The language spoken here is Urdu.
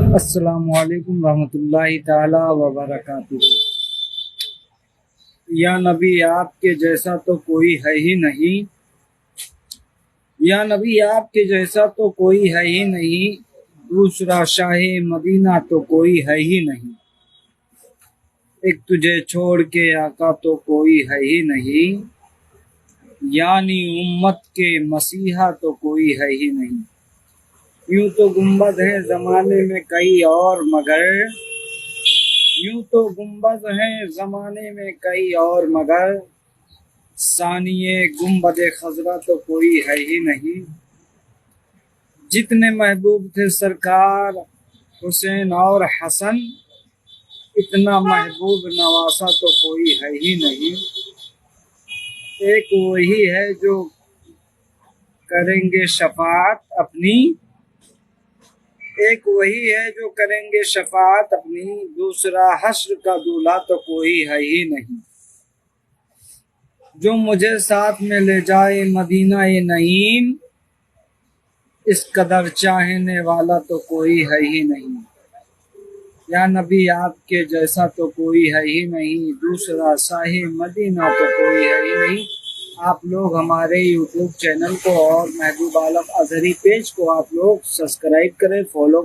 السلام علیکم ورحمۃ اللہ تعالی وبرکاتہ۔ یا نبی آپ کے جیسا تو کوئی ہے ہی نہیں، یا نبی آپ کے جیسا تو کوئی ہے ہی نہیں، دوسرا شاہ مدینہ تو کوئی ہے ہی نہیں، ایک تجھے چھوڑ کے آقا تو کوئی ہے ہی نہیں، یعنی امت کے مسیحا تو کوئی ہے ہی نہیں۔ یوں تو گنبد ہیں زمانے میں کئی اور مگر، یوں تو گنبد ہیں زمانے میں کئی اور مگر، ثانیے گنبد خضرا تو کوئی ہے ہی نہیں۔ جتنے محبوب تھے سرکار حسین اور حسن، اتنا محبوب نواسا تو کوئی ہے ہی نہیں۔ ایک وہی ہے جو کریں گے شفاعت اپنی، ایک وہی ہے جو کریں گے شفاعت اپنی، دوسرا حشر کا دولہا تو کوئی ہے ہی نہیں۔ جو مجھے ساتھ میں لے جائے مدینہ نعیم، اس قدر چاہنے والا تو کوئی ہے ہی نہیں۔ یا نبی آپ کے جیسا تو کوئی ہے ہی نہیں، دوسرا شاہ مدینہ تو کوئی ہے ہی نہیں۔ آپ لوگ ہمارے یوٹیوب چینل کو اور محبوب عالم اظہری پیج کو آپ لوگ سبسکرائب کریں، فالو